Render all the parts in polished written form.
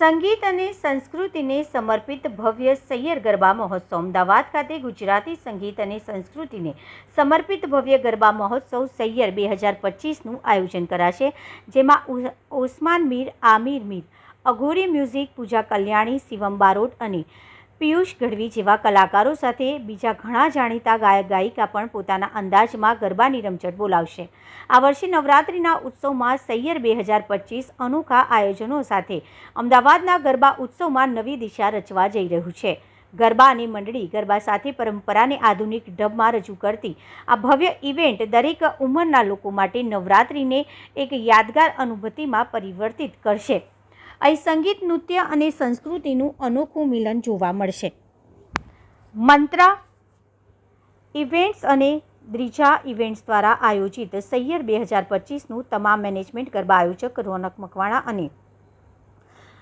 સંગીત અને સંસ્કૃતિને સમર્પિત ભવ્ય સૈયર ગરબા મહોત્સવ અમદાવાદ ખાતે ગુજરાતી સંગીત અને સંસ્કૃતિને સમર્પિત ભવ્ય ગરબા મહોત્સવ સૈયર 2025નું આયોજન કરાશે, જેમાં ઓસમાન મીર, આમિર મીર, અઘોરી મ્યુઝિક, પૂજા કલ્યાણી, શિવમ બારોટ અને પિયુષ ગઢવી જેવા કલાકારો સાથે બીજા ઘણા જાણીતા ગાયક ગાયિકા પણ પોતાના અંદાજમાં ગરબાની રમઝટ બોલાવશે। આ વર્ષે નવરાત્રિના ઉત્સવમાં સૈયર 2025 અનોખા આયોજનો સાથે અમદાવાદના ગરબા ઉત્સવમાં નવી દિશા રચવા જઈ રહ્યું છે। ગરબા અને મંડળી ગરબા સાથે પરંપરાને આધુનિક ઢબમાં રજૂ કરતી આ ભવ્ય ઇવેન્ટ દરેક ઉંમરના લોકો માટે નવરાત્રિને એક યાદગાર અનુભૂતિમાં પરિવર્તિત કરશે। અહીં સંગીત, નૃત્ય અને સંસ્કૃતિનું અનોખું મિલન જોવા મળશે। મંત્રા ઇવેન્ટ્સ અને દ્રિજા ઇવેન્ટ્સ દ્વારા આયોજિત સૈયર 2025નું તમામ મેનેજમેન્ટ ગરબા આયોજક રોનક મકવાણા અને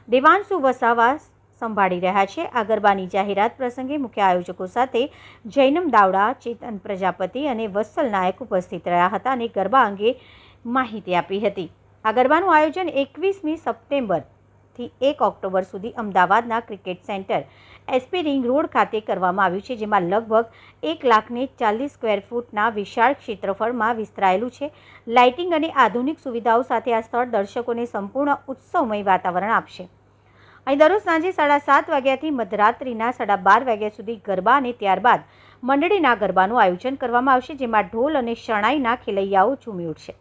દેવાંશુ વસાવા સંભાળી રહ્યા છે। આ ગરબાની જાહેરાત પ્રસંગે મુખ્ય આયોજકો સાથે જૈનમ દાવડા, ચેતન પ્રજાપતિ અને વત્સલ નાયક ઉપસ્થિત રહ્યા હતા અને ગરબા અંગે માહિતી આપી હતી। આ ગરબાનું આયોજન 21મી સપ્ટેમ્બર થી 1 ઓક્ટોબર સુધી અમદાવાદના cricket centre SP ring road ખાતે કરવામાં આવ્યું છે, જેમાં લગભગ 1,40,000 સ્ક્વેર ફૂટના વિશાળ ક્ષેત્રફળમાં વિસ્તરાયેલું છે। લાઇટિંગ અને આધુનિક સુવિધાઓ સાથે આ સ્થળ દર્શકોને સંપૂર્ણ ઉત્સવમય વાતાવરણ આપશે। અહીં દરરોજ સાંજે 7:30 વાગ્યાથી મધરાત્રિના 12:30 વાગ્યા સુધી ગરબા અને ત્યારબાદ મંડળીના ગરબાનું આયોજન કરવામાં આવશે, જેમાં ઢોલ અને શરણાઈના ખેલૈયાઓ ઝૂમી ઉઠશે।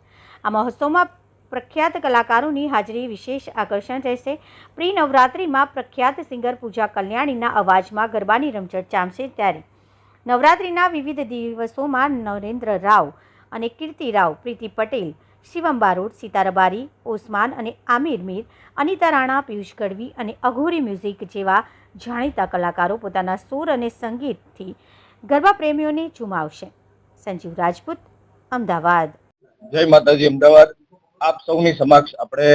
આ મહોત્સવમાં પ્રખ્યાત કલાકારોની હાજરી વિશેષ આકર્ષણ રહેશે। પ્રી નવરાત્રિમાં પ્રખ્યાત સિંગર પૂજા કલ્યાણીના અવાજમાં ગરબાની રમઝટ જામશે, ત્યારે નવરાત્રિના વિવિધ દિવસોમાં નરેન્દ્ર રાવ અને કીર્તિ રાવ, પ્રીતિ પટેલ, શિવમ બારોટ, સીતા રબારી, ઓસમાન અને આમિર મીર, અનિતા રાણા, પિયુષ ગઢવી અને અઘોરી મ્યુઝિક જેવા જાણીતા કલાકારો પોતાના સૂર અને સંગીતથી ગરબા પ્રેમીઓને ઝુમાવશે। સંજીવ રાજપૂત, અમદાવાદ। જય માતાજી। અમદાવાદ આપ સૌની સમક્ષ આપણે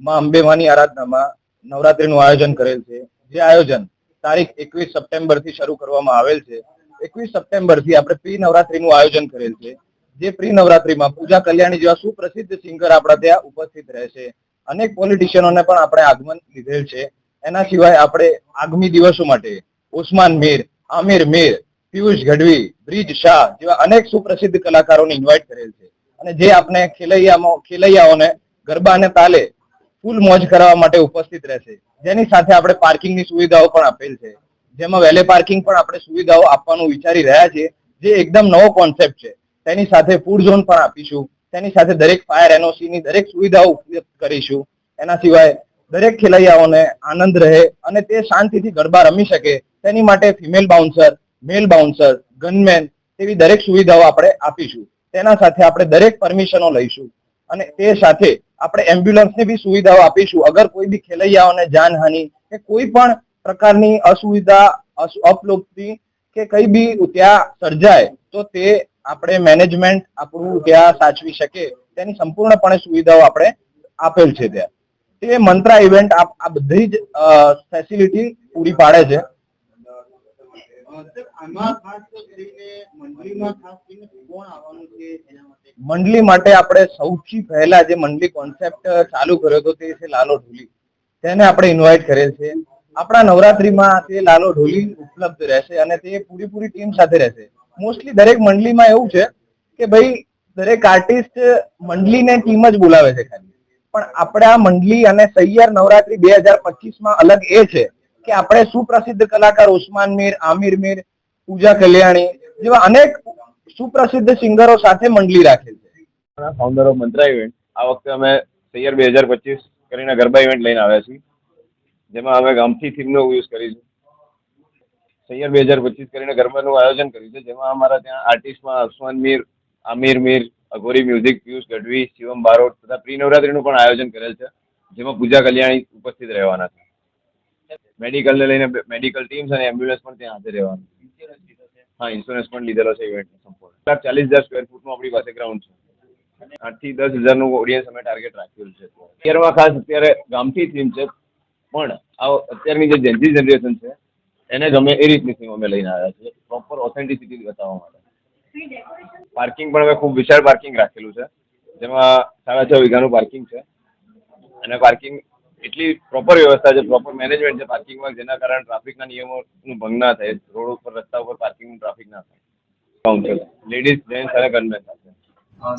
માં અંબેમાની આરાધનામાં નવરાત્રીનું આયોજન કરેલ છે। જે આયોજન તારીખ 21 સપ્ટેમ્બરથી શરૂ કરવામાં આવેલ છે। 21 સપ્ટેમ્બરથી આપણે પ્રી નવરાત્રીનું આયોજન કરેલ છે। જે પ્રી નવરાત્રીમાં પૂજા કલ્યાણી જેવા સુપ્રસિદ્ધ સિંગર આપણા ત્યાં ઉપસ્થિત રહેશે। અનેક પોલિટિશિયનોને પણ આપણે આગમન લીધેલ છે। એના સિવાય આપણે આગામી દિવસો માટે ઓસમાન મીર, આમિર મીર, પિયુષ ગઢવી, બ્રિજ શાહ જેવા અનેક સુપ્રસિદ્ધ કલાકારોને ઇન્વાઇટ કરેલ છે, અને જે આપણે ખેલૈયાઓને ગરબા અને તાલે ફૂલ મોજ કરવા માટે ઉપસ્થિત રહેશે। જેની સાથે આપણે પાર્કિંગની સુવિધાઓ પણ આપેલ છે, જેમાં વેલે પાર્કિંગ પણ આપણે સુવિધાઓ આપવાનું વિચારી રહ્યા છીએ, જે એકદમ નવો કોન્સેપ્ટ છે। તેની સાથે ફૂડ ઝોન પણ આપીશું। તેની સાથે દરેક ફાયર એનઓસીની દરેક સુવિધાઓ ઉપલબ્ધ કરીશું। એના સિવાય દરેક ખેલૈયાઓને આનંદ રહે અને તે શાંતિથી ગરબા રમી શકે તેની માટે ફિમેલ બાઉન્સર, મેલ બાઉન્સર, ગનમેન તેવી દરેક સુવિધાઓ આપણે આપીશું। તેના સાથે આપણે દરેક પરમિશનો લઈશું અને તે સાથે આપણે એમ્બ્યુલન્સની બી સુવિધાઓ આપીશું। અગર કોઈ બી ખેલૈયાઓને જાનહાનિ કે કોઈ પણ પ્રકારની અસુવિધા, અપલોપથી કે કઈ બી ત્યાં સર્જાય તો તે આપણે મેનેજમેન્ટ આપણું ત્યાં સાચવી શકે તેની સંપૂર્ણપણે સુવિધાઓ આપણે આપેલ છે ત્યાં। તે મંત્રા ઇવેન્ટ આ બધી જ ફેસિલિટી પૂરી પાડે છે। મંડળી માટે આપણે સૌથી પહેલા જે મંડળી કોન્સેપ્ટ ચાલુ કર્યો હતો તે છે લાલો ઢોલી। તેને આપણે ઇન્વાઇટ કરેલ છે। આપણા નવરાત્રીમાં તે લાલો ઢોલી ઉપલબ્ધ રહેશે અને તે પૂરી ટીમ સાથે રહેશે। મોસ્ટલી દરેક મંડળીમાં એવું છે કે ભાઈ દરેક આર્ટિસ્ટ મંડળીને ટીમ જ બોલાવે છે ખાલી, પણ આપણા મંડળી અને સૈયર નવરાત્રી 2025માં અલગ એ છે કે આપણે સુપ્રસિદ્ધ કલાકાર ઓસમાન મીર, આમિર મીર, પૂજા કલ્યાણી જેવા અનેક સુપ્રસિદ્ધ સિંગરો સાથે મંડળી રાખેલ છે। ફાઉન્ડર ઓફ મંત્રા ઇવેન્ટ આ વખતે અમે સૈયર 2025 કરીને ગરબા ઇવેન્ટ લઈને આવ્યા છીએ, જેમાં અમે ગામથી થીમનો યુઝ કરીશું। સૈયર 2025 કરીને ગરબાનું આયોજન કર્યું છે, જેમાં અમારા ત્યાં આર્ટિસ્ટમાં ઓસમાન મીર, આમિર મીર, અઘોરી મ્યુઝિક, પિયુષ ગઢવી, શિવમ બારોટ તથા પ્રી નવરાત્રીનું પણ આયોજન કરેલ છે, જેમાં પૂજા કલ્યાણી ઉપસ્થિત રહેવાના છે। મેડિકલને લઈને મેડિકલ ટીમ્સ અને એમ્બ્યુલન્સ પણ ત્યાં હાજર રહેવાનું છે। હા, ઇન્સ્યોરન્સ પણ લીધેલો છે ઇવેન્ટ સંપૂર્ણ। 40,000 સ્ક્વેર ફૂટનું આપણી પાસે ગ્રાઉન્ડ છે। 8 થી 10,000નું ઓડિયન્સ અમે ટાર્ગેટ રાખ્યું છે। અત્યારમાં ખાસ અત્યારે ગામથી થીમ છે, પણ અત્યારની જે જેન્ઝી જનરેશન છે એને ગમે એ રીતની થીમ અમે લઈને આવ્યા છીએ, પ્રોપર ઓથેન્ટિસિટી બતાવવા માટે। પાર્કિંગ પણ અમે ખૂબ વિશાળ પાર્કિંગ રાખેલું છે, જેમાં 6.5 વીઘાનું પાર્કિંગ છે, અને પાર્કિંગ એટલી પ્રોપર વ્યવસ્થા છે, પ્રોપર મેનેજમેન્ટ છે પાર્કિંગમાં, જેના કારણે ટ્રાફિકના નિયમોનું ભંગ ના થાય, રોડ ઉપર રસ્તા ઉપર પાર્કિંગનું ટ્રાફિક ના થાય. કાઉન્ટર લેડીઝ જેન્ટ્સ અને ગનમેન સાથે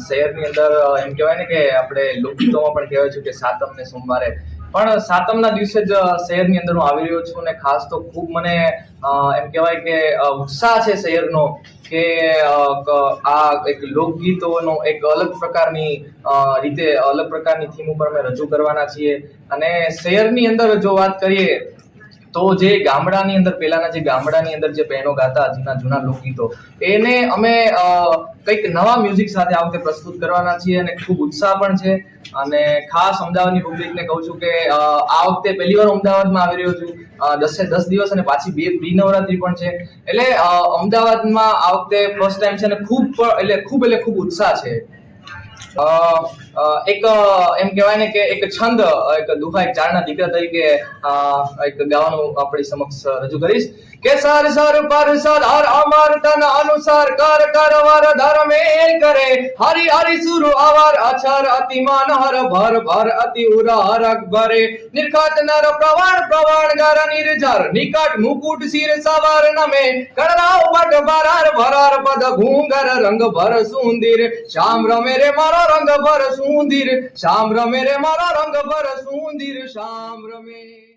શહેરની અંદર એમ કહેવાય ને કે આપણે લોકગીતોમાં પણ કહેવાય છે કે સાતમ ને સોમવારે, પણ સાતમના દિવસે જ શહેરની અંદર હું આવી રહ્યો છું અને ખાસ તો ખૂબ મને એમ કહેવાય કે ઉત્સાહ છે શહેરનો કે આ એક લોકગીતોનો એક અલગ પ્રકારની રીતે અલગ પ્રકારની થીમ ઉપર અમે રજૂ કરવાના છીએ. અને શહેરની અંદર જો વાત કરીએ તો જે ગામડાની અંદર પહેલાના જે ગામડાની અંદર જે બહેનો ગાતા જૂના લોકગીતો, એને અમે કંઈક નવા મ્યુઝિક સાથે આ વખતે પ્રસ્તુત કરવાના છીએ અને ખૂબ ઉત્સાહ પણ છે. અને ખાસ અમદાવાદની પબ્લિકને કહું છું કે આ વખતે પહેલી વાર અમદાવાદમાં આવી રહ્યો છું, 10 દિવસ અને પાછી બી નવરાત્રી પણ છે, એટલે અમદાવાદમાં આ વખતે ફર્સ્ટ ટાઈમ છે અને ખૂબ ઉત્સાહ છે. એક એમ કહેવાય ને કે એક છંદ, એક દુહા, એક ચારના દીકરા તરીકે એક ગાવાનું આપણી સમક્ષ રજૂ કરીશ કે સર સર પર સર અમર તન અનુસાર કર કર વર ધર્મે કરે હરિ હરિ સુર અવર અક્ષર અતિમાન હર ભર ભર અતિ ઉર ભરે નિર્ખત નર પ્રવણ પ્રવણ ગર નિર્જર નિકટ મુકુટ શિર સવાર નમે કરરાવ બટ ભરાર ભરાર પદ ઘૂંગર રંગ ભર સુંદીર શ્યામ રમે રે મારો રંગ ભર સુંદીર શ્યામ રમે રે મારો રંગ ભર સુંદીર શ્યામ રમે.